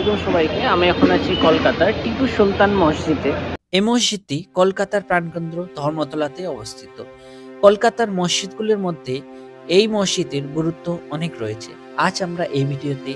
আলাইকুম সবাইকে। আমি এখন আছি কলকাতার টিপু সুলতান মসজিদে। এই মসজিদটি কলকাতার প্রাণকেন্দ্র ধর্মতলাতে অবস্থিত। কলকাতার মসজিদগুলির মধ্যে এই মসজিদের গুরুত্ব অনেক রয়েছে। আজ আমরা এই ভিডিওতে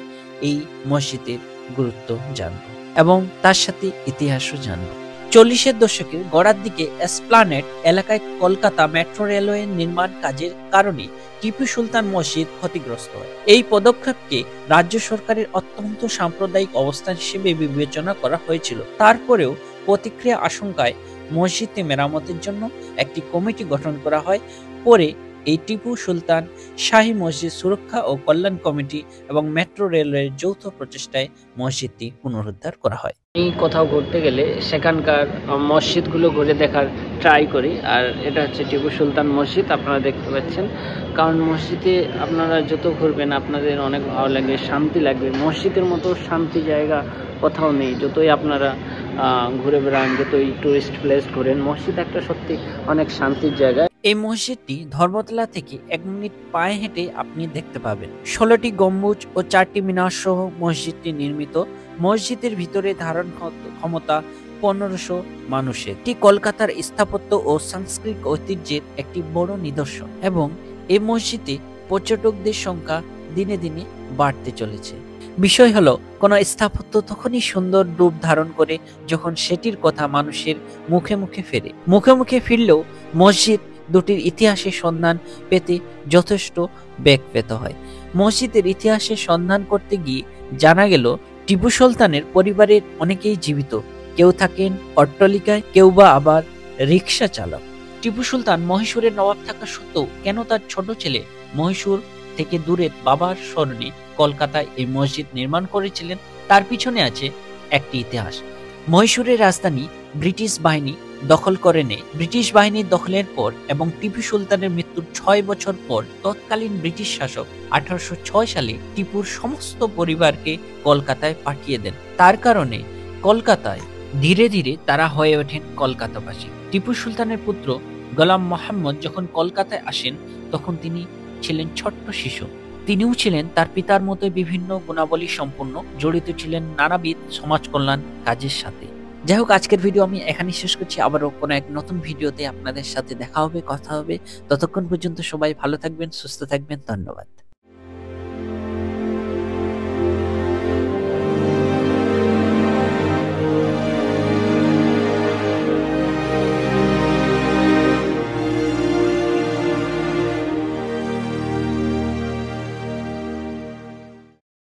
এই মসজিদের গুরুত্ব জানব এবং তার সাথে ইতিহাসও জানব। 40-এর দশকের গোড়ার দিকে এসপ্লানেড এলাকায় কলকাতা মেট্রো রেলওয়ে নির্মাণ কাজের কারণে টিপু সুলতান মসজিদ ক্ষতিগ্রস্ত হয়। এই পদক্ষেপকে রাজ্য সরকারের অত্যন্ত সাম্প্রদায়িক অবস্থান হিসেবে বিবেচনা করা হয়েছিল। তারপরেও প্রতিক্রিয়া আশঙ্কায় মসজিদটি মেরামতের জন্য একটি কমিটি গঠন করা হয়। পরে এই টিপু সুলতান শাহী মসজিদ সুরক্ষা ও কল্যাণ কমিটি এবং মেট্রো রেলওয়ের যৌথ প্রচেষ্টায় মসজিদটি পুনরুদ্ধার করা হয়। আমি কোথাও ঘুরতে গেলে সেখানকার মসজিদগুলো ঘুরে দেখার ট্রাই করি। আর এটা হচ্ছে টিপু সুলতান মসজিদ, আপনারা দেখতে পাচ্ছেন। কারণ মসজিদে আপনারা যত ঘুরবেন আপনাদের অনেক ভালো লাগবে, শান্তি লাগবে। মসজিদের মতো শান্তি জায়গা কোথাও নেই। যতই আপনারা ঘুরে বেড়ান, যতই টুরিস্ট প্লেস ঘুরেন, মসজিদ একটা সত্যি অনেক শান্তির জায়গা। এই মসজিদটি ধর্মতলা থেকে 1 মিনিট পায়ে হেঁটে আপনি দেখতে পাবেন। 16টি গম্বুজ ও 4টি মিনার সহ মসজিদটি নির্মিত। মসজিদের ভিতরে ধারণ ক্ষমতা 1500 মানুষের। এটি কলকাতার স্থাপত্য ও সাংস্কৃতিক ঐতিহ্যের একটি বড় নিদর্শন এবং এই মসজিদে পর্যটকদের সংখ্যা দিনে দিনে বাড়তে চলেছে। বিষয় হলো, কোন স্থাপত্য তখনই সুন্দর রূপ ধারণ করে যখন সেটির কথা মানুষের মুখে মুখে ফেরে। মুখে মুখে ফিরলেও মসজিদ দুটির ইতিহাসের সন্ধান পেতে যথেষ্ট বেগ পেতে হয়। মসজিদের ইতিহাসের সন্ধান করতে গিয়ে জানা গেল টিপু সুলতানের পরিবারের অনেকেই জীবিত। কেউ থাকেন অট্টালিকায়, কেউ বা আবার রিক্সা চালক। টিপু সুলতান মহীশূরের নবাব থাকা সত্ত্বেও কেন তার ছোট ছেলে মহীশূর থেকে দূরে বাবার স্মরণে কলকাতায় এই মসজিদ নির্মাণ করেছিলেন, তার পিছনে আছে একটি ইতিহাস। মহীশূরের রাজধানী ব্রিটিশ বাহিনী দখল করে নেয়। ব্রিটিশ বাহিনীর দখলের পর এবং টিপু সুলতানের মৃত্যুর 6 বছর পর তৎকালীন ব্রিটিশ শাসক 1806 সালে টিপুর সমস্ত পরিবারকে কলকাতায় পাঠিয়ে দেন। তার কারণে কলকাতায় ধীরে ধীরে তারা হয়ে ওঠেন কলকাতাবাসী। টিপু সুলতানের পুত্র গোলাম মোহাম্মদ যখন কলকাতায় আসেন তখন তিনি ছিলেন ছোট্ট শিশু। তিনিও ছিলেন তার পিতার মতো বিভিন্ন গুণাবলী সম্পন্ন, জড়িত ছিলেন নানাবিধ সমাজ কল্যাণ কাজের সাথে। যাই হোক, আজকের ভিডিও আমি এখানে শেষ করছি। আবারও কোনো এক নতুন ভিডিওতে আপনাদের সাথে দেখা হবে, কথা হবে। ততক্ষণ পর্যন্ত সবাই ভালো থাকবেন, সুস্থ থাকবেন। ধন্যবাদ।